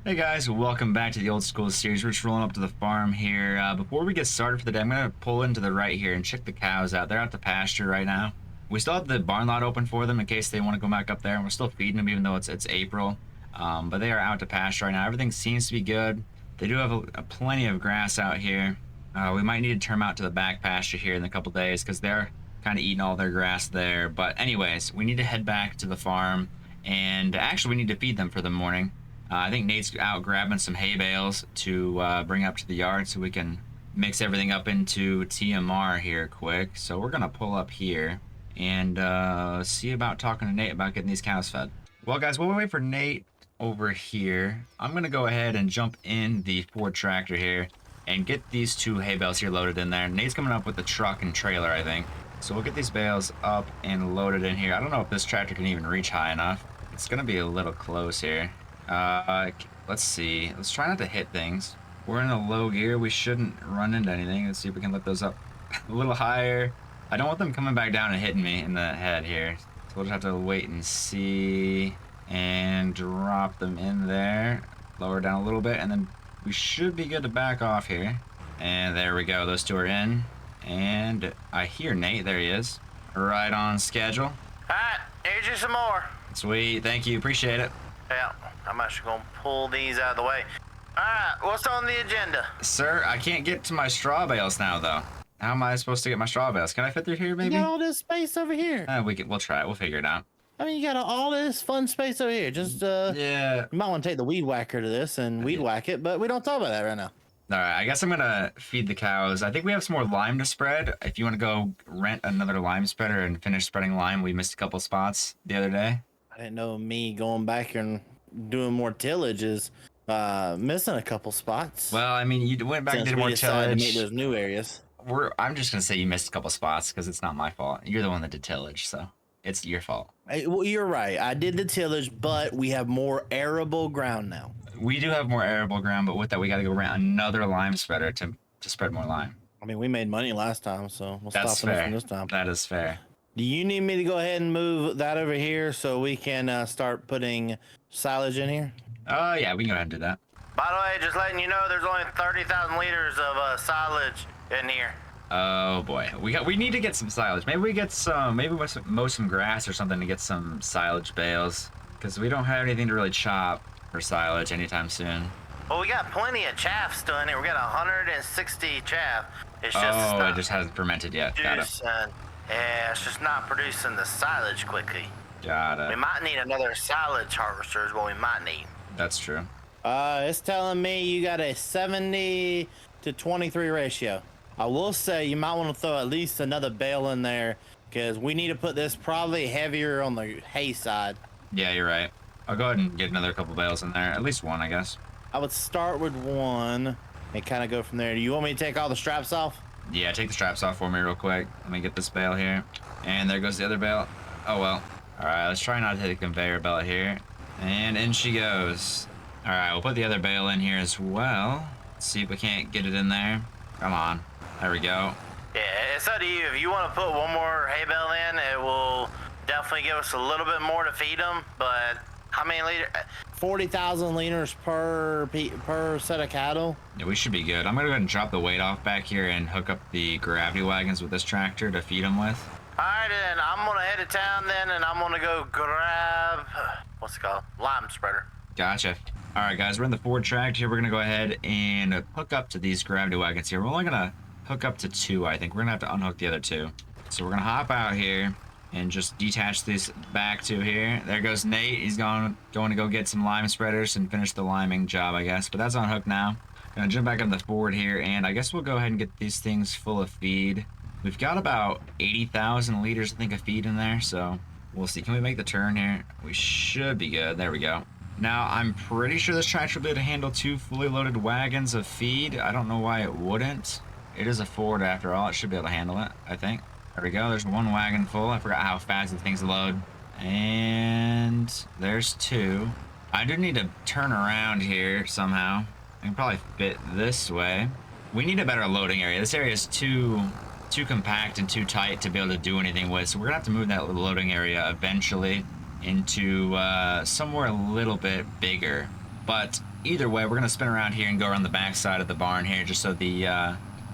Hey guys, welcome back to the old school series. We're just rolling up to the farm here. Before we get started for the day, I'm going to pull into the right here and check the cows out. They're out to pasture right now. We still have the barn lot open for them in case they want to go back up there, and we're still feeding them even though it's April. But they are out to pasture right now. Everything seems to be good. They do have a plenty of grass out here. We might need to turn them out to the back pasture here in a couple days because they're kind of eating all their grass there. But anyways, we need to head back to the farm, and actually we need to feed them for the morning. I think Nate's out grabbing some hay bales to bring up to the yard so we can mix everything up into TMR here quick. So we're gonna pull up here and see about talking to Nate about getting these cows fed. Well guys, while we wait for Nate over here, I'm gonna go ahead and jump in the Ford tractor here and get these two hay bales here loaded in there. Nate's coming up with the truck and trailer, I think. So we'll get these bales up and loaded in here. I don't know if this tractor can even reach high enough. It's gonna be a little close here. Let's see. Let's try not to hit things. We're in a low gear. We shouldn't run into anything. Let's see if we can lift those up a little higher. I don't want them coming back down and hitting me in the head here. So we'll just have to wait and see and drop them in there. Lower down a little bit, and then we should be good to back off here. And there we go. Those two are in. And I hear Nate. There he is. Right on schedule. All right, here's you some more. Sweet. Thank you. Appreciate it. Yeah, I'm actually gonna pull these out of the way. All right, what's on the agenda? Sir, I can't get to my straw bales now, though. How am I supposed to get my straw bales? Can I fit through here, maybe? You got all this space over here. We'll try it. We'll figure it out. I mean, you got all this fun space over here. Just Yeah. you might want to take the weed whacker to this and weed whack it, but we don't talk about that right now. All right, I guess I'm gonna feed the cows. I think we have some more lime to spread. If you want to go rent another lime spreader and finish spreading lime, we missed a couple spots the other day. I didn't know me going back and doing more tillage is missing a couple spots. Well, I mean, you went back and Since did we more decided to make tillage. those new areas. I'm just gonna say you missed a couple spots because it's not my fault. You're the one that did tillage, so it's your fault. Well, you're right. I did the tillage, but we have more arable ground now. We do have more arable ground, but with that, we got to go rent another lime spreader to spread more lime. I mean, we made money last time, so we'll That's stop fair. from this time. That is fair. Do you need me to go ahead and move that over here so we can start putting silage in here? Oh, yeah, we can go ahead and do that. By the way, just letting you know, there's only 30,000 liters of silage in here. Oh boy, we need to get some silage. Maybe we get some. Maybe we mow some grass or something to get some silage bales, because we don't have anything to really chop for silage anytime soon. Well, we got plenty of chaff still in here. We got 160 chaff. It's just Oh, it just hasn't fermented yet. Got it. Yeah, it's just not producing the silage quickly. Got We it. might need another silage harvester is what we might need. That's true. It's telling me you got a 70 to 23 ratio. I will say you might want to throw at least another bale in there because we need to put this probably heavier on the hay side. Yeah, you're right. I'll go ahead and get another couple bales in there. At least one, I guess. I would start with one and kind of go from there. Do you want me to take all the straps off? Yeah, take the straps off for me real quick. Let me get this bale here. And there goes the other bale. Oh, well. All right, let's try not to hit the conveyor belt here. And in she goes. All right, we'll put the other bale in here as well. Let's see if we can't get it in there. Come on. There we go. Yeah, it's up to you. If you want to put one more hay bale in, it will definitely give us a little bit more to feed them. But how many liters? 40,000 liters per set of cattle. Yeah, we should be good. I'm gonna go ahead and drop the weight off back here and hook up the gravity wagons with this tractor to feed them with. All right, then I'm gonna head to town then, and I'm gonna go grab what's it called, lime spreader. Gotcha. All right, guys, we're in the Ford tractor here. We're gonna go ahead and hook up to these gravity wagons here. We're only gonna hook up to two, I think. We're gonna have to unhook the other two. So we're gonna hop out here and just detach this back to here. There goes Nate. He's going to go get some lime spreaders and finish the liming job, I guess. But that's unhooked now. Gonna jump back on the Ford here, and I guess we'll go ahead and get these things full of feed. We've got about 80,000 liters, I think, of feed in there, so we'll see. Can we make the turn here? We should be good. There we go. Now, I'm pretty sure this tractor will be able to handle two fully loaded wagons of feed. I don't know why it wouldn't. It is a Ford after all. It should be able to handle it, I think. There we go. There's one wagon full. I forgot how fast these things load. And there's two. I do need to turn around here somehow. I can probably fit this way. We need a better loading area. This area is too compact and too tight to be able to do anything with. So we're gonna have to move that loading area eventually into somewhere a little bit bigger. But either way, we're gonna spin around here and go around the back side of the barn here, just so the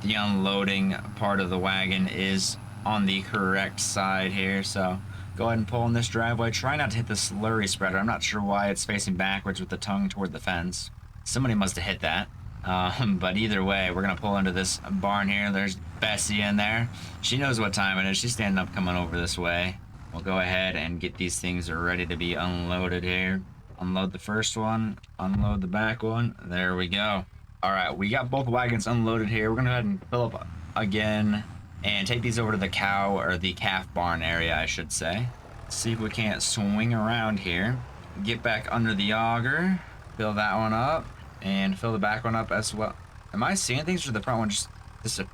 unloading part of the wagon is on the correct side here. So go ahead and pull in this driveway. Try not to hit the slurry spreader. I'm not sure why it's facing backwards with the tongue toward the fence. Somebody must have hit that. But either way, we're gonna pull into this barn here. There's Bessie in there. She knows what time it is. She's standing up coming over this way. We'll go ahead and get these things ready to be unloaded here. Unload the first one, unload the back one. There we go. All right, we got both wagons unloaded here. We're gonna go ahead and fill up again and take these over to the cow or the calf barn area, I should say. See if we can't swing around here. Get back under the auger, fill that one up, and fill the back one up as well. Am I seeing things, or the front one just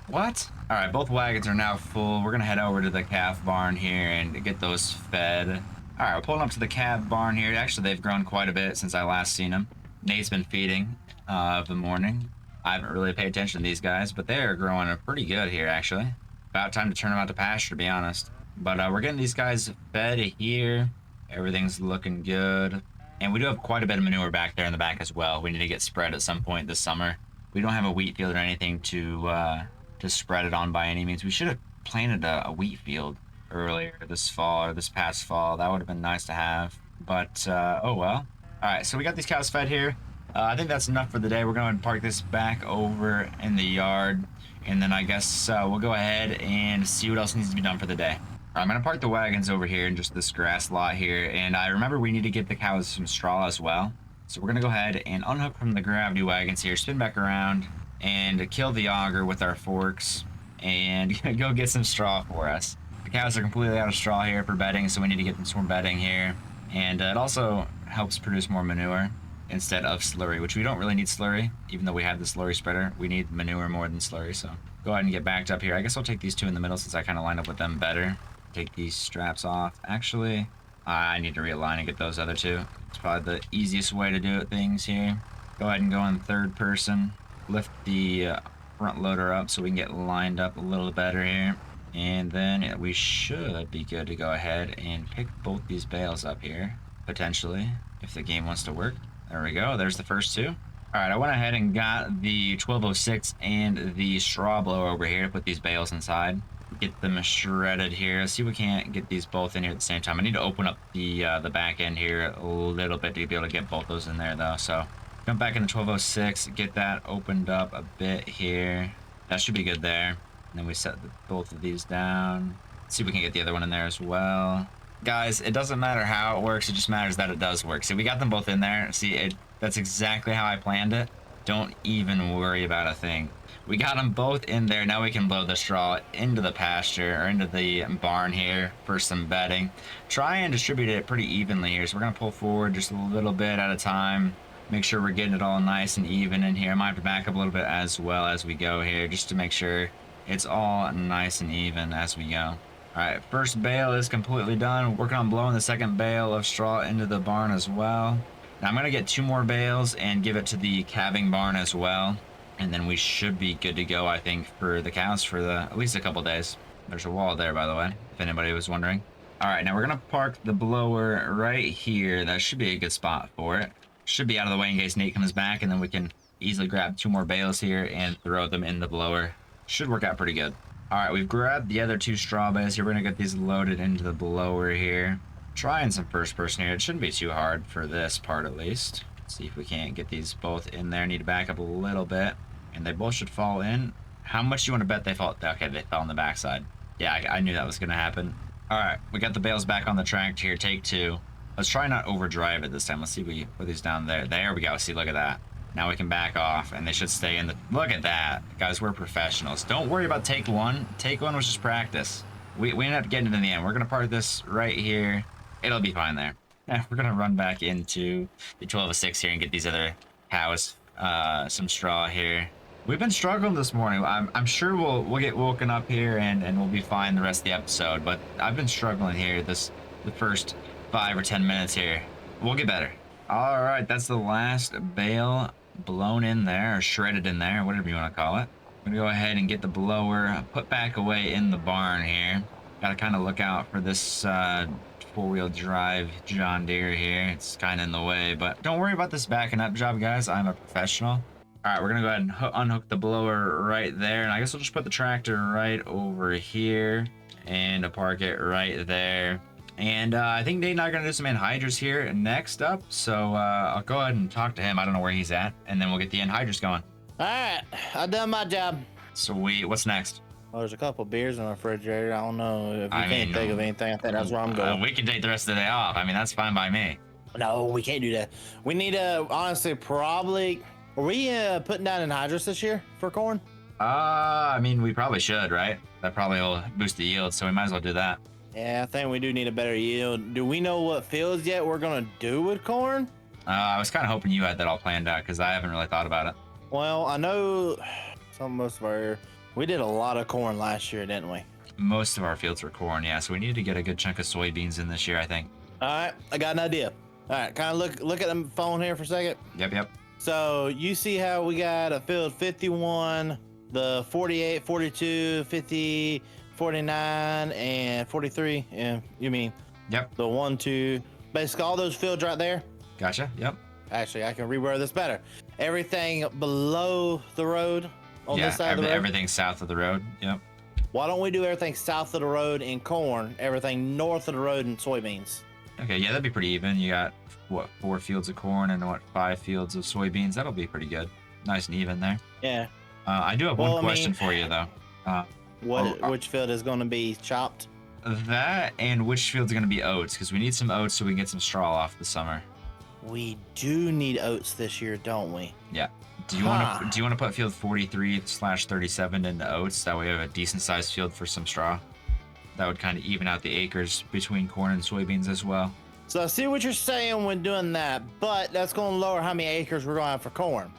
what? All right, both wagons are now full. We're gonna head over to the calf barn here and get those fed. All right, we're pulling up to the calf barn here. Actually, they've grown quite a bit since I last seen them. Nate's been feeding of the morning. I haven't really paid attention to these guys, but they are growing pretty good here, actually. About time to turn them out to pasture, to be honest. But we're getting these guys fed here. Everything's looking good. And we do have quite a bit of manure back there in the back as well. We need to get spread at some point this summer. We don't have a wheat field or anything to spread it on by any means. We should have planted a wheat field earlier this fall or this past fall. That would have been nice to have. But, oh well. All right, so we got these cows fed here. I think that's enough for the day. We're going to park this back over in the yard. And then I guess we'll go ahead and see what else needs to be done for the day. I'm going to park the wagons over here in just this grass lot here. And I remember we need to get the cows some straw as well. So we're going to go ahead and unhook from the gravity wagons here, spin back around, and kill the auger with our forks, and go get some straw for us. The cows are completely out of straw here for bedding, so we need to get them some more bedding here. And it also helps produce more manure instead of slurry, which we don't really need slurry, even though we have the slurry spreader. We need manure more than slurry, so go ahead and get backed up here. I guess I'll take these two in the middle since I kind of lined up with them better. Take these straps off. Actually, I need to realign and get those other two. It's probably the easiest way to do things here. Go ahead and go in third person. Lift the front loader up so we can get lined up a little better here. And then we should be good to go ahead and pick both these bales up here, potentially, if the game wants to work. There we go. There's the first two. All right, I went ahead and got the 1206 and the straw blower over here to put these bales inside. Get them shredded here. See if we can't get these both in here at the same time. I need to open up the back end here a little bit to be able to get both those in there though. So jump back in the 1206, get that opened up a bit here. That should be good there. And then we set both of these down. Let's see if we can get the other one in there as well. Guys, it doesn't matter how it works, it just matters that it does work. See, we got them both in there. See, that's exactly how I planned it. Don't even worry about a thing. We got them both in there. Now we can blow the straw into the pasture or into the barn here for some bedding. Try and distribute it pretty evenly here. So we're going to pull forward just a little bit at a time. Make sure we're getting it all nice and even in here. I might have to back up a little bit as well as we go here just to make sure it's all nice and even as we go. All right, first bale is completely done. Working on blowing the second bale of straw into the barn as well. Now I'm going to get 2 more bales and give it to the calving barn as well. And then we should be good to go, I think, for the cows for at least a couple days. There's a wall there, by the way, if anybody was wondering. All right, now we're going to park the blower right here. That should be a good spot for it. Should be out of the way in case Nate comes back, and then we can easily grab 2 more bales here and throw them in the blower. Should work out pretty good. All right, we've grabbed the other 2 straw bales here. We're going to get these loaded into the blower here. Trying some first person here. It shouldn't be too hard for this part, at least. Let's see if we can't get these both in there. Need to back up a little bit. And they both should fall in. How much do you want to bet they fall? Okay, they fell on the backside. Yeah, I knew that was going to happen. All right, we got the bales back on the tractor here. Take 2. Let's try not overdrive it this time. Let's see if we put these down there. There we go. See, look at that. Now we can back off, and they should stay in the... Look at that. Guys, we're professionals. Don't worry about take 1. Take 1 was just practice. We ended up getting it in the end. We're going to park this right here. It'll be fine there. Yeah, we're going to run back into the 1206 here and get these other cows some straw here. We've been struggling this morning. I'm sure we'll get woken up here and we'll be fine the rest of the episode, but I've been struggling here the first 5 or 10 minutes here. We'll get better. All right, that's the last bale blown in there, or shredded in there, whatever you want to call it. I'm gonna go ahead and get the blower put back away in the barn here. Gotta kind of look out for this four-wheel drive John Deere here. It's kind of in the way, but don't worry about this backing up job, guys. I'm a professional. All right, we're gonna go ahead and unhook the blower right there, and I guess we'll just put the tractor right over here and park it right there. And I think Nate and I are gonna do some anhydrous here next up, so I'll go ahead and talk to him. I don't know where he's at, and then we'll get the anhydrous going. All right, I've done my job. Sweet. What's next? Oh, there's a couple beers in the refrigerator. I don't know if you I can't mean, think of anything. I think that's where I'm going. We can take the rest of the day off. I mean, that's fine by me. No, we can't do that. We need to honestly probably. Are we putting down anhydrous this year for corn? I mean, we probably should, right? That probably will boost the yield, so we might as well do that. Yeah, I think we do need a better yield. Do we know what fields yet we're gonna do with corn? I was kind of hoping you had that all planned out because I haven't really thought about it. Well, I know most of our. We did a lot of corn last year, didn't we? Most of our fields were corn, yeah, so we need to get a good chunk of soybeans in this year, I think. All right, I got an idea. All right, kind of look at the phone here for a second. Yep. So you see how we got a field 51, the 48, 42, 50, 49, and 43. Yeah, you mean? Yep. The 1, 2, basically all those fields right there. Gotcha. Yep. Actually, I can reword this better. Everything below the road on this side of the road. Everything south of the road. Yep. Why don't we do everything south of the road in corn, everything north of the road in soybeans? Okay, yeah, that'd be pretty even. You got, what, 4 fields of corn and, 5 fields of soybeans? That'll be pretty good. Nice and even there. Yeah. I do have one question for you, though. Which field is going to be chopped? That and which field's going to be oats, because we need some oats so we can get some straw off this summer. We do need oats this year, don't we? Yeah. Do you want to put field 43/37 into oats? That way we have a decent sized field for some straw. That would kind of even out the acres between corn and soybeans as well. So I see what you're saying when doing that, but that's going to lower how many acres we're going to have for corn.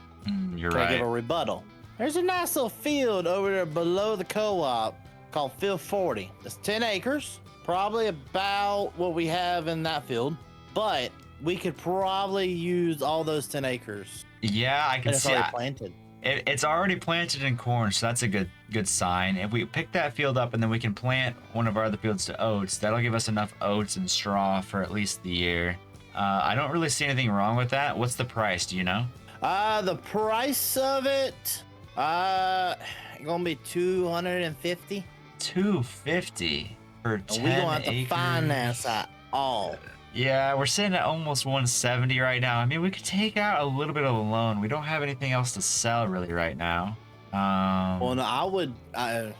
You're Can I right. give a rebuttal? There's a nice little field over there below the co-op called field 40. It's 10 acres, probably about what we have in that field, but we could probably use all those 10 acres. Yeah, I can And it's see. already planted. It's already planted in corn, so that's a good sign. If we pick that field up and then we can plant one of our other fields to oats, that'll give us enough oats and straw for at least the year. I don't really see anything wrong with that. What's the price? Do you know? The price of it, gonna be $250. $250 for 10 And we gonna have to acres. finance that all. Yeah, we're sitting at almost 170 right now. I mean, we could take out a little bit of a loan. We don't have anything else to sell really right now. Well, no,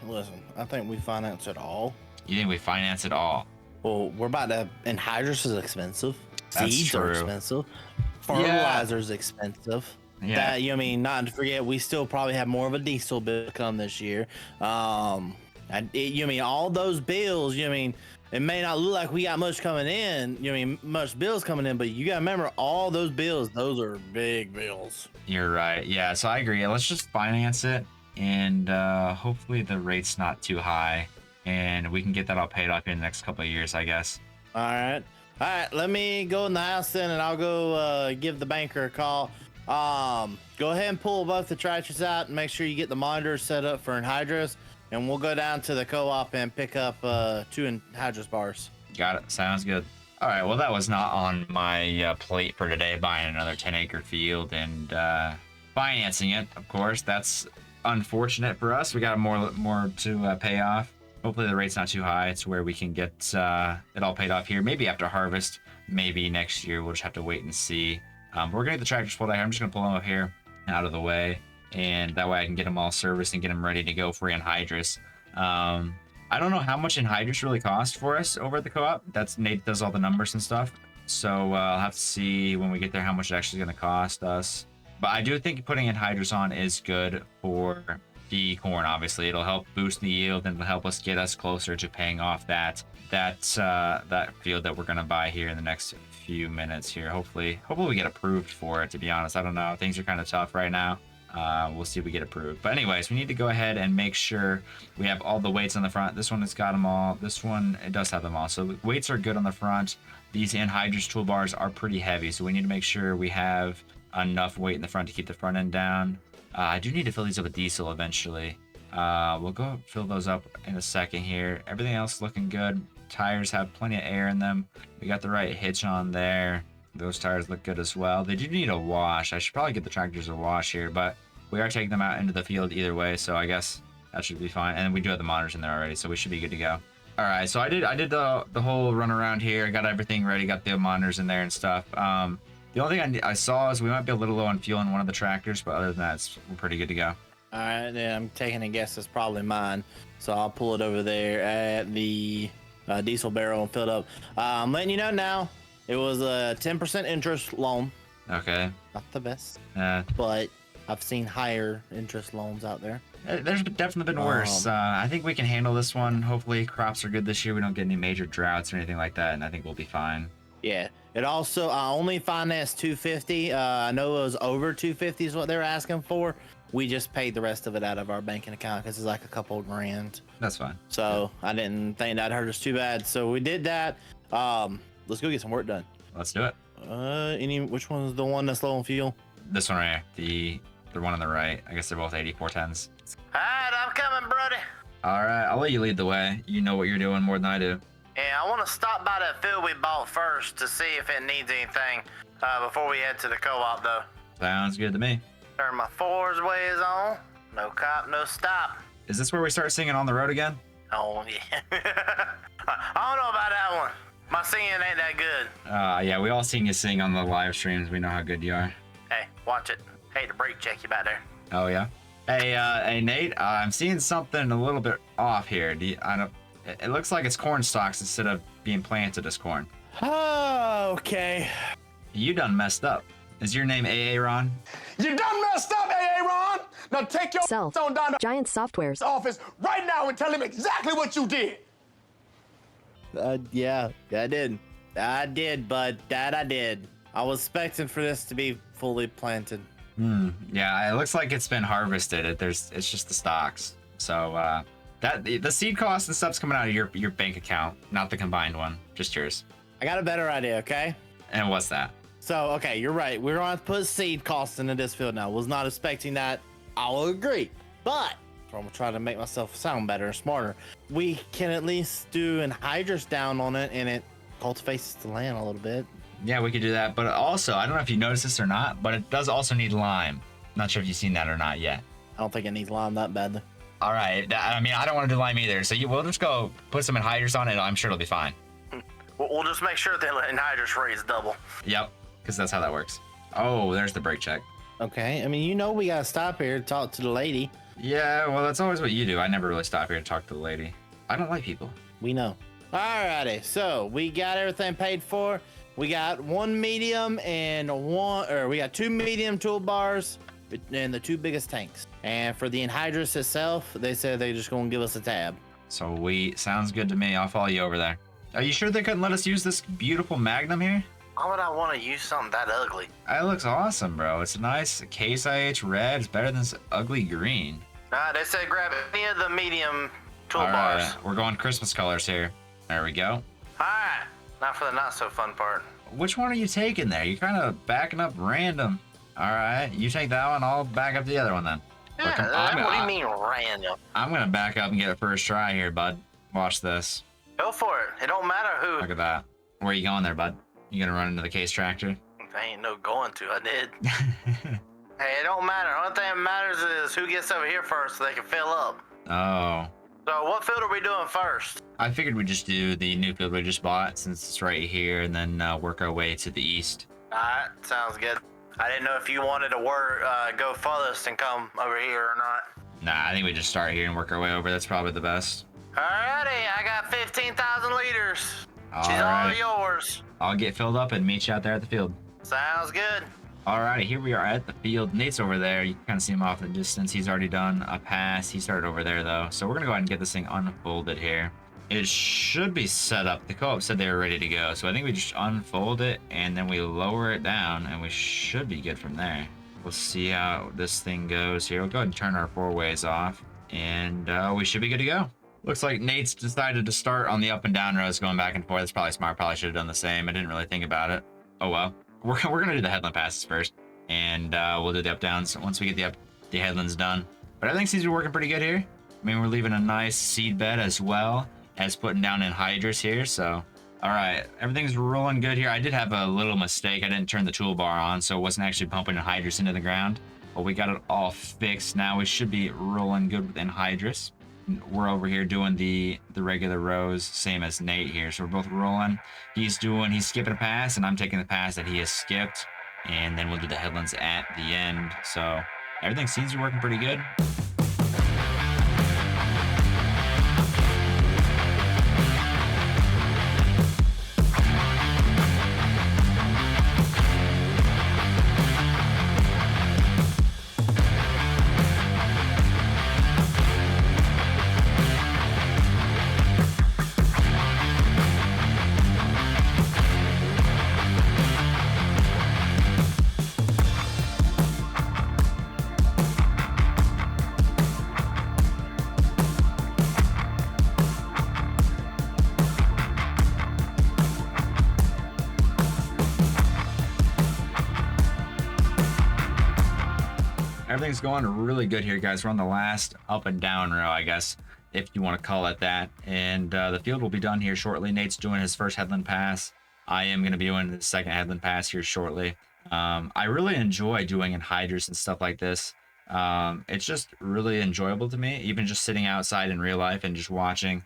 listen, I think we finance it all. You think we finance it all? Well, we're about to, anhydrous is expensive. That's Seeds are true. expensive. Fertilizer is expensive. Yeah. That, you know, I mean, not to forget, we still probably have more of a diesel bill come this year. You mean, all those bills, you know, I mean, it may not look like we got much coming in, you know, I mean, much bills coming in, but you gotta remember all those bills, those are big bills. You're right. Yeah, so I agree. Let's just finance it, and hopefully the rate's not too high, and we can get that all paid off in the next couple of years, I guess. All right, let me go in the house then, and I'll go give the banker a call. Go ahead and pull both the tractors out and make sure you get the monitors set up for anhydrous, and we'll go down to the co-op and pick up 2 anhydrous bars. Got it. Sounds good. All right, well, that was not on my plate for today, buying another 10-acre field and financing it, of course. That's unfortunate for us. We got more to pay off. Hopefully the rate's not too high. It's where we can get it all paid off here. Maybe after harvest, maybe next year. We'll just have to wait and see. But we're going to get the tractors pulled out here. I'm just going to pull them up here out of the way, and that way I can get them all serviced and get them ready to go for anhydrous. I don't know how much anhydrous really costs for us over at the co-op. That's Nate does all the numbers and stuff. So I'll have to see when we get there how much it's actually going to cost us. But I do think putting anhydrous on is good for the corn. Obviously, it'll help boost the yield and it'll help us get us closer to paying off that field that we're going to buy here in the next few minutes here. Hopefully we get approved for it. To be honest, I don't know. Things are kind of tough right now. We'll see if we get approved. But anyways, we need to go ahead and make sure we have all the weights on the front. This one has got them all. This one, it does have them all. So the weights are good on the front. These anhydrous toolbars are pretty heavy, so we need to make sure we have enough weight in the front to keep the front end down. I do need to fill these up with diesel eventually. We'll go fill those up in a second here. Everything else looking good. tires have plenty of air in them. We got the right hitch on there. Those tires look good as well. They do need a wash. I should probably get the tractors a wash here, but we are taking them out into the field either way, so I guess that should be fine. And we do have the monitors in there already, so we should be good to go. All right, so I did the whole run around here. I got everything ready, got the monitors in there and stuff. The only thing I saw is we might be a little low on fuel in one of the tractors, but other than that, we're pretty good to go. All right, then I'm taking a guess it's probably mine. So I'll pull it over there at the diesel barrel and fill it up. I'm letting you know now, it was a 10% interest loan. Okay. Not the best, but I've seen higher interest loans out there. There's definitely been worse. I think we can handle this one. Hopefully crops are good this year. We don't get any major droughts or anything like that, and I think we'll be fine. Yeah. It also, I only financed 250. I know it was over 250 is what they were asking for. We just paid the rest of it out of our banking account because it's like a couple grand. That's fine. So I didn't think that hurt us too bad. So we did that. Let's go get some work done. Let's do it. Which one is the one that's low on fuel? This one right here. The one on the right. I guess they're both 8410s. All right, I'm coming, Brodie. All right, I'll let you lead the way. You know what you're doing more than I do. Yeah, I want to stop by that field we bought first to see if it needs anything before we head to the co-op, though. Sounds good to me. Turn my fours ways on. No cop, no stop. Is this where we start singing On the Road again? Oh, yeah. I don't know about that one. My singing ain't that good. Yeah, we all seen you sing on the live streams. We know how good you are. Hey, watch it. Hate to brake check you back there. Oh, yeah? Hey, Nate, I'm seeing something a little bit off here. It looks like it's corn stalks instead of being planted as corn. Oh, okay. You done messed up. Is your name Aaron? You done messed up, Aaron! Now take your on down to Giant Software's office right now and tell him exactly what you did. Yeah, I did. I did, but that I did. I was expecting for this to be fully planted. Yeah, it looks like it's been harvested. It's just the stalks. So the seed cost and stuff's coming out of your bank account, not the combined one, just yours. I got a better idea, okay? And what's that? So, okay, you're right. We're going to put seed costs into this field now. Was not expecting that. I'll agree. But I'm trying to make myself sound better and smarter. We can at least do an Anhydrous down on it, and it cultivates the land a little bit. Yeah, we could do that. But also, I don't know if you noticed this or not, but it does also need lime. Not sure if you've seen that or not yet. I don't think it needs lime that badly. All right. I mean, I don't want to do lime either. So we'll just go put some Anhydrous on it. I'm sure it'll be fine. We'll just make sure the Anhydrous rate is double. Yep, because that's how that works. Oh, there's the brake check. Okay, I mean, we got to stop here to talk to the lady. Yeah, well, that's always what you do. I never really stop here to talk to the lady. I don't like people. We know. Alrighty, so we got everything paid for. We got one medium and we got two medium toolbars and the two biggest tanks. And for the Anhydrous itself, they said they're just going to give us a tab. Sweet. Sounds good to me. I'll follow you over there. Are you sure they couldn't let us use this beautiful Magnum here? Why would I want to use something that ugly? It looks awesome, bro. It's a nice Case IH red. It's better than this ugly green. They said grab any of the medium toolbars. All right, we're going Christmas colors here. There we go. All right, now for the not so fun part. Which one are you taking there? You're kind of backing up random. All right, you take that one. I'll back up the other one then. Yeah, what do you mean random? I'm gonna back up and get it first try here, bud. Watch this. Go for it. It don't matter who. Look at that. Where are you going there, bud? You gonna run into the Case tractor? I ain't no going to. I did. Hey, it don't matter. Only thing that matters is who gets over here first so they can fill up. Oh. So what field are we doing first? I figured we'd just do the new field we just bought since it's right here and then work our way to the east. Alright, sounds good. I didn't know if you wanted to go farthest and come over here or not. Nah, I think we just start here and work our way over. That's probably the best. Alrighty, I got 15,000 liters. She's all yours. I'll get filled up and meet you out there at the field. Sounds good. Alrighty, here we are at the field. Nate's over there. You can kind of see him off in the distance. He's already done a pass. He started over there though. So we're gonna go ahead and get this thing unfolded here. It should be set up. The co-op said they were ready to go. So I think we just unfold it and then we lower it down and we should be good from there. We'll see how this thing goes here. We'll go ahead and turn our four ways off and we should be good to go. Looks like Nate's decided to start on the up and down rows going back and forth. That's probably smart. Probably should have done the same. I didn't really think about it. Oh well. We're gonna do the headland passes first, and we'll do the up downs once we get the headlands done. But I think seems to be working pretty good here. I mean, we're leaving a nice seed bed as well, as putting down Anhydrous here. So, all right, everything's rolling good here. I did have a little mistake. I didn't turn the toolbar on, so it wasn't actually pumping Anhydrous into the ground. But we got it all fixed. Now we should be rolling good with Anhydrous. We're over here doing the regular rows, same as Nate here. So we're both rolling. He's skipping a pass, and I'm taking the pass that he has skipped. And then we'll do the headlands at the end. So everything seems to be working pretty good. Everything's going really good here, guys. We're on the last up and down row, I guess, if you want to call it that. And the field will be done here shortly. Nate's doing his first headland pass. I am going to be doing the second headland pass here shortly. I really enjoy doing Anhydrous and stuff like this. It's just really enjoyable to me, even just sitting outside in real life and just watching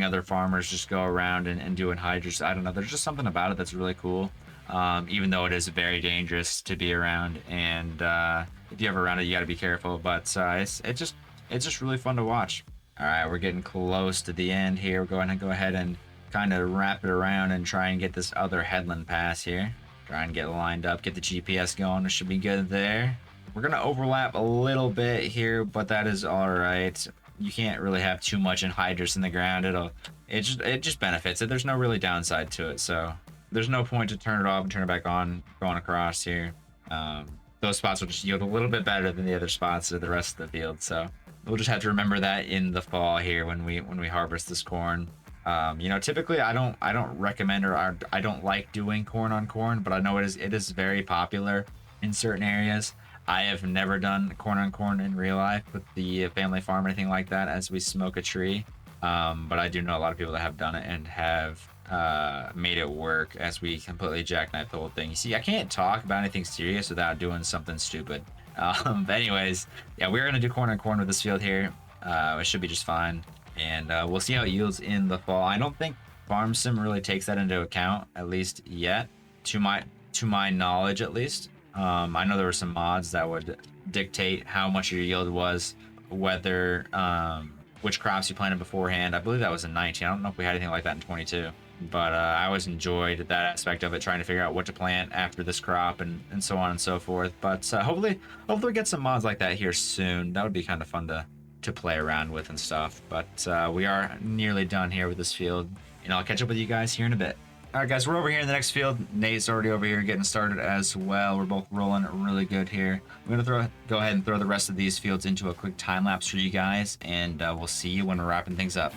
other farmers just go around and do Anhydrous. I don't know. There's just something about it that's really cool. Even though it is very dangerous to be around, and if you're ever around it, you got to be careful. But it's just really fun to watch. All right, we're getting close to the end here. We're going to go ahead and kind of wrap it around and try and get this other headland pass here. Try and get lined up, get the GPS going. It should be good there. We're gonna overlap a little bit here, but that is all right. You can't really have too much Anhydrous in the ground. It just benefits it. There's no really downside to it, so there's no point to turn it off and turn it back on going across here. Those spots will just yield a little bit better than the other spots of the rest of the field, so we'll just have to remember that in the fall here when we harvest this corn. You know, typically I don't recommend or I don't like doing corn on corn, but I know it is very popular in certain areas. I have never done corn on corn in real life with the family farm or anything like that as we smoke a tree, but I do know a lot of people that have done it and have made it work as we completely jackknife the whole thing. You see, I can't talk about anything serious without doing something stupid. But anyways, yeah, we're gonna do corn on corn with this field here. It should be just fine, and we'll see how it yields in the fall. I don't think Farm Sim really takes that into account, at least yet, to my knowledge at least. I know there were some mods that would dictate how much your yield was, whether which crops you planted beforehand. I believe that was in 19. I don't know if we had anything like that in 22, but I always enjoyed that aspect of it, trying to figure out what to plant after this crop and so on and so forth. But hopefully we get some mods like that here soon. That would be kind of fun to play around with and stuff. But we are nearly done here with this field, and I'll catch up with you guys here in a bit. All right, guys, we're over here in the next field. Nate's already over here getting started as well. We're both rolling really good here. I'm gonna go ahead and throw the rest of these fields into a quick time lapse for you guys, and we'll see you when we're wrapping things up.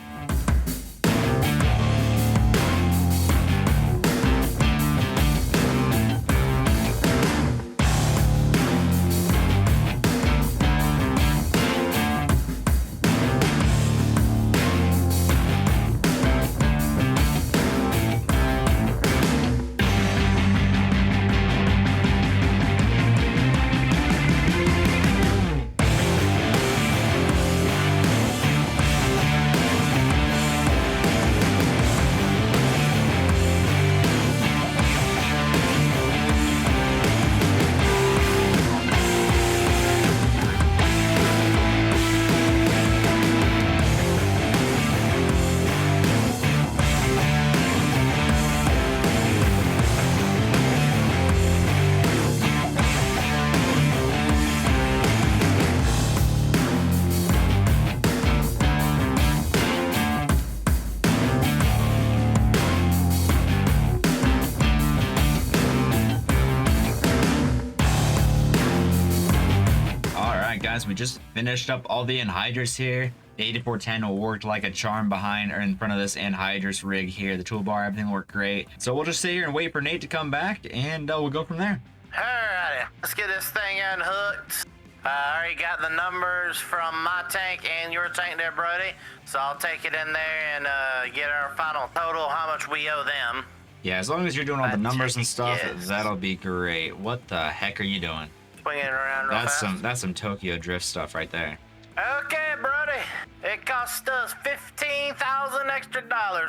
Guys, we just finished up all the Anhydrous here. The 8410 worked like a charm behind or in front of this Anhydrous rig here. The toolbar, everything worked great. So we'll just sit here and wait for Nate to come back, and we'll go from there. Alrighty, let's get this thing unhooked. I already got the numbers from my tank and your tank there, Brodie. So I'll take it in there and get our final total, how much we owe them. Yeah, as long as you're doing all the numbers and stuff, Yes. that'll be great. What the heck are you doing? Swinging it around real fast. That's some Tokyo Drift stuff right there. Okay, Brodie. It cost us $15,000 extra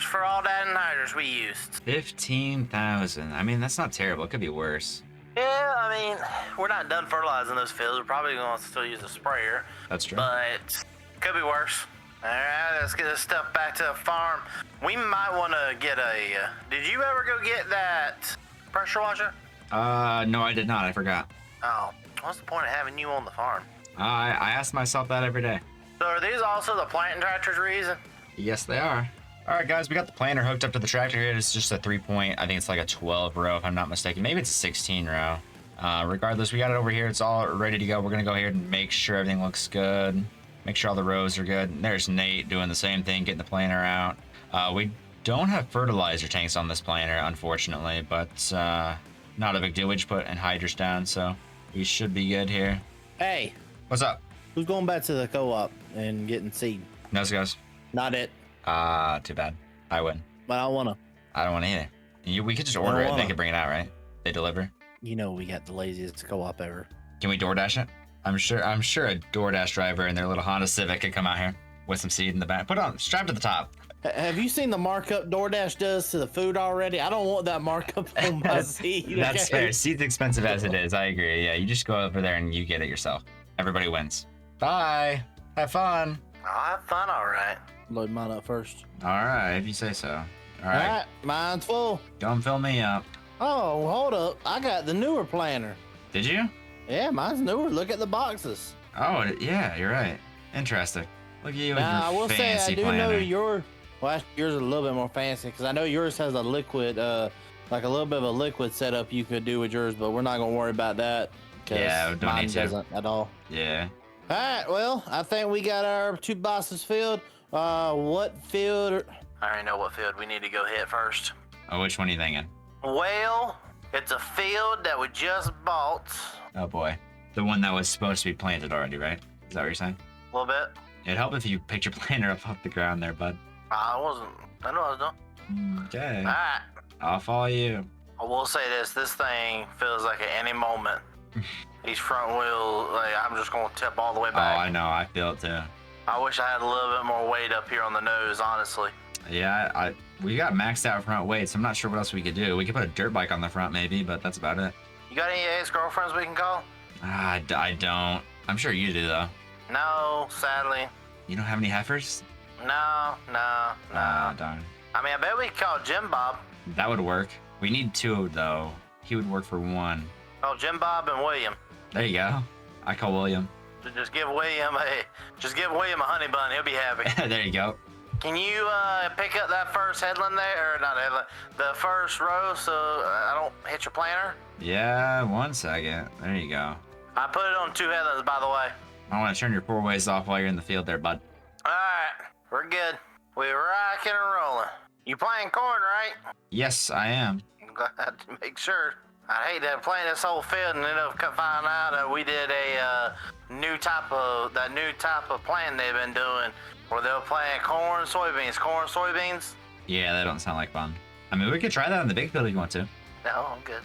for all that anhydrous we used. 15,000. I mean, that's not terrible. It could be worse. Yeah, I mean, we're not done fertilizing those fields. We're probably going to still use a sprayer. That's true. But could be worse. All right, let's get this stuff back to the farm. We might want to get a... did you ever go get that pressure washer? No, I did not. I forgot. Oh, what's the point of having you on the farm? I ask myself that every day. So are these also the planting tractors we're using? Yes, they are. All right, guys, we got the planter hooked up to the tractor here. It's just a 3-point. I think it's like a 12 row, if I'm not mistaken. Maybe it's a 16 row. Regardless, we got it over here. It's all ready to go. We're going to go here and make sure everything looks good. Make sure all the rows are good. And there's Nate doing the same thing, getting the planter out. We don't have fertilizer tanks on this planter, unfortunately, but not a big deal. We just put anhydrous down, so we should be good here. Hey, What's up? who's going back to the co-op and getting seed? No, guys. Not it. Too bad. I wouldn't. But I want to. I don't want to either. We could just order it and they could bring it out, right? They deliver. You know we got the laziest co-op ever. Can we DoorDash it? I'm sure a DoorDash driver in their little Honda Civic could come out here with some seed in the back. Put it on, strap to the top. Have you seen the markup DoorDash does to the food already? I don't want that markup on my seed. That's okay? fair. Seed's expensive as it is. I agree. Yeah, you just go over there and you get it yourself. Everybody wins. Bye. Have fun. I'll have fun, all right. Load mine up first. All right, if you say so. All All right. right, mine's full. Don't fill me up. Oh, hold up. I got the newer planter. Did you? Yeah, mine's newer. Look at the boxes. Oh, yeah, you're right. Interesting. Look at you with Now, I your will say, fancy I do planner. know yours is a little bit more fancy because I know yours has a liquid, like a little bit of a liquid setup you could do with yours, but we're not going to worry about that because Yeah, we don't mine need to. doesn't at all. Yeah. All right, well, I think we got our 2 boxes filled. What field? I already know what field we need to go hit first. Oh, which one are you thinking? Well, it's a field that we just bought. Oh boy. The one that was supposed to be planted already, right? Is that what you're saying? A little bit. It'd help if you picked your planter up off the ground there, bud. I wasn't. I know what I was doing. Okay. All right. I'll follow you. I will say this thing feels like at any moment, these front wheels, like I'm just going to tip all the way Oh, back. I know. I feel it too. I wish I had a little bit more weight up here on the nose, honestly. Yeah, we got maxed out front weights. I'm not sure what else we could do. We could put a dirt bike on the front maybe, but that's about it. You got any ex-girlfriends we can call? I don't. I'm sure you do though. No, sadly. You don't have any heifers? No. Darn. I mean, I bet we could call Jim Bob. That would work. We need 2 though. He would work for 1. Call Jim Bob and William. There you go. I call William. So just give William a honey bun. He'll be happy. There you go. Can you pick up that first headland there, or not headland, the first row, so I don't hit your planter? Yeah, 1 second. There you go. I put it on 2 headlands, by the way. I want to turn your 4 ways off while you're in the field there, bud. All right, we're good. We're rocking and rolling. You playing corn, right? Yes, I am. I'm glad to make sure. I'd hate to play this whole field and end up find out that we did a new type of planting they've been doing, where they'll plant corn, soybeans. Yeah, that don't sound like fun. I mean, we could try that on the big field if you want to. No, I'm good.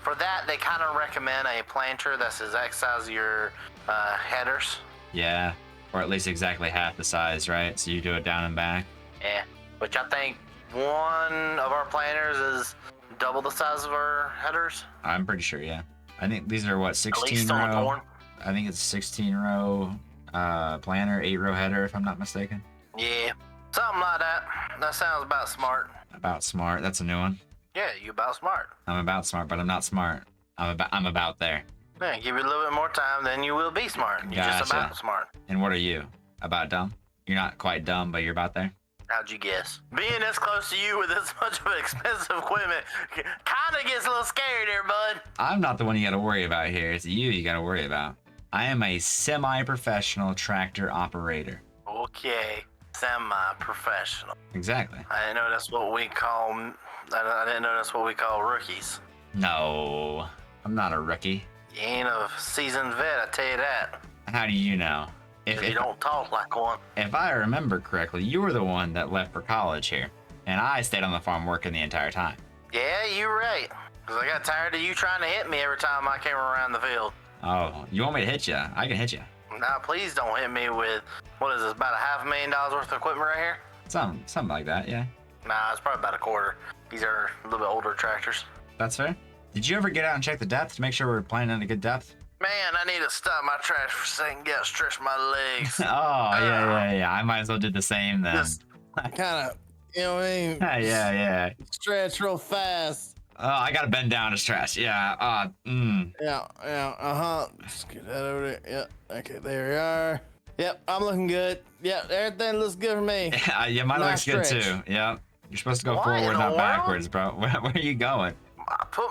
For that they kind of recommend a planter that's the exact size of your headers. Yeah, or at least exactly half the size, right? So you do it down and back. Yeah, which I think one of our planters is double the size of our headers. I'm pretty sure, yeah. I think these are what, At 16 least on the row? corn. I think it's 16 row planter, 8 row header, if I'm not mistaken. Yeah, something like that. That sounds about smart. About smart. That's a new one. Yeah, you about smart. I'm about smart, but I'm not smart. I'm about there. Yeah, give you a little bit more time, then you will be smart. You're just Gotcha. about smart. And what are you? About dumb? You're not quite dumb, but you're about there? How'd you guess? Being this close to you with this much of expensive equipment kind of gets a little scary there, bud. I'm not the one you gotta worry about here. It's you gotta worry about. I am a semi-professional tractor operator. Okay, semi-professional. Exactly. I didn't know that's what we call. I didn't know that's what we call rookies. No, I'm not a rookie. You ain't a seasoned vet, I tell you that. How do you know? If you don't talk like one. If I remember correctly, you were the one that left for college here, and I stayed on the farm working the entire time. Yeah, you're right. Because I got tired of you trying to hit me every time I came around the field. Oh, you want me to hit you? I can hit you. Nah, please don't hit me with, what is this, about $500,000 worth of equipment right here? Something like that, yeah. Nah, it's probably about a quarter. These are a little bit older tractors. That's fair. Did you ever get out and check the depth to make sure we're playing at a good depth? Man, I need to stop my trash for a second, get stretch my legs. Oh, yeah. I might as well do the same then. Just kind of, you know what I mean? Yeah. Stretch real fast. Oh, I gotta bend down to stretch. Yeah. Yeah. Just get that over there. Yep. Okay, there we are. Yep, I'm looking good. Yep, everything looks good for me. Yeah, mine Nice looks good stretch. too. Yep. You're supposed to go What in forward, the not world? backwards, bro. Where are you going? I put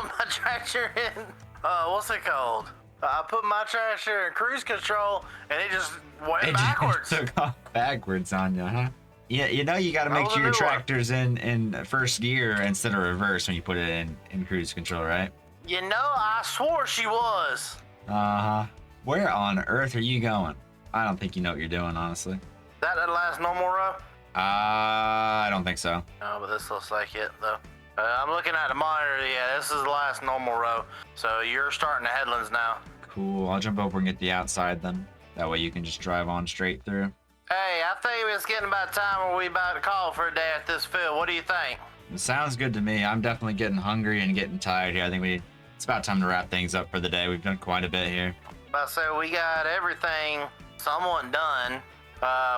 my tractor in, what's it called? I put my tractor in cruise control, and it just went It backwards. just took off backwards on you, huh? Yeah, you know you gotta That make was sure a your new one. tractor's in first gear instead of reverse when you put it in cruise control, right? You know, I swore she was. Uh-huh. Where on earth are you going? I don't think you know what you're doing, honestly. That last normal row? I don't think so. No, but this looks like it, though. I'm looking at the monitor. Yeah, this is the last normal row. So you're starting the headlands now. Cool, I'll jump over and get the outside then. That way you can just drive on straight through. Hey, I think it's getting about time where we about to call for a day at this field. What do you think? It sounds good to me. I'm definitely getting hungry and getting tired here. I think it's about time to wrap things up for the day. We've done quite a bit here. About to say we got everything somewhat done.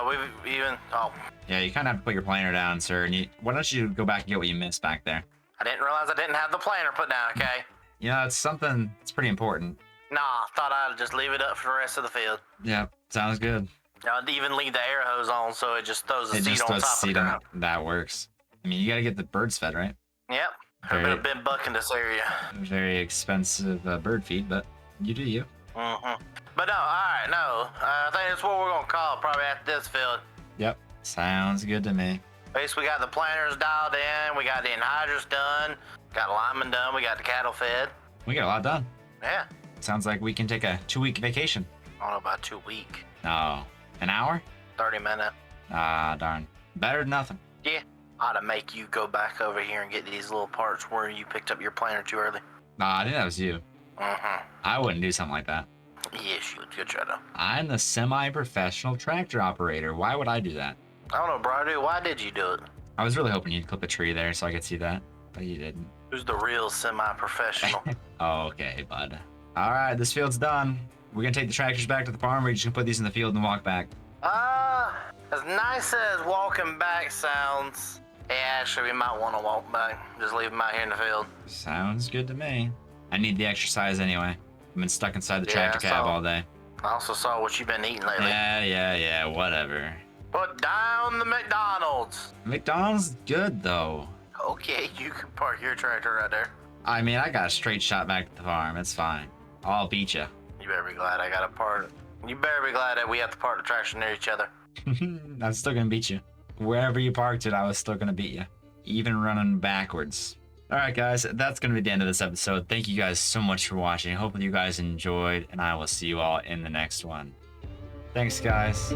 We've even, Yeah, you kind of have to put your planner down, sir. And why don't you go back and get what you missed back there? I didn't realize I didn't have the planner put down, okay? You know, it's something that's pretty important. Nah, thought I'd just leave it up for the rest of the field. Yeah, sounds good. I'd even leave the air hose on so it just throws the It seed just on does top of the seed on ground. it. That works. I mean, you got to get the birds fed, right? Yep. Very- I've been bucking this area. Very expensive bird feed, but you do you. But no, alright, no. I think that's what we're gonna call it, probably at this field. Yep, sounds good to me. Basically, we got the planters dialed in, we got the anhydrous done, got lineman done, we got the cattle fed. We got a lot done. Yeah. Sounds like we can take a 2-week vacation. I don't know about 2 weeks. No, an hour? 30 minutes. Ah, darn. Better than nothing. Yeah. Ought to make you go back over here and get these little parts where you picked up your planter too early. Nah, I think that was you. Mm-hmm. I wouldn't do something like that. Yes, you would. Good try though. I'm the semi-professional tractor operator. Why would I do that? I don't know, Brodie, why did you do it? I was really hoping you'd clip a tree there so I could see that, but you didn't. Who's the real semi-professional? Oh, okay, bud. All right, this field's done. We're gonna take the tractors back to the farm. We're just gonna put these in the field and walk back. As nice as walking back sounds, yeah, actually, we might want to walk back. Just leave them out here in the field. Sounds good to me. I need the exercise anyway. I've been stuck inside the tractor I cab saw. all day. I also saw what you've been eating lately. Yeah, whatever. Put down the McDonald's. McDonald's good though. Okay, you can park your tractor right there. I mean, I got a straight shot back to the farm. It's fine. I'll beat you. You better be glad I got a part. You better be glad that we have to park the tractor near each other. I'm still gonna beat you. Wherever you parked it, I was still gonna beat you. Even running backwards. Alright guys, that's gonna be the end of this episode. Thank you guys so much for watching. Hopefully you guys enjoyed, and I will see you all in the next one. Thanks guys.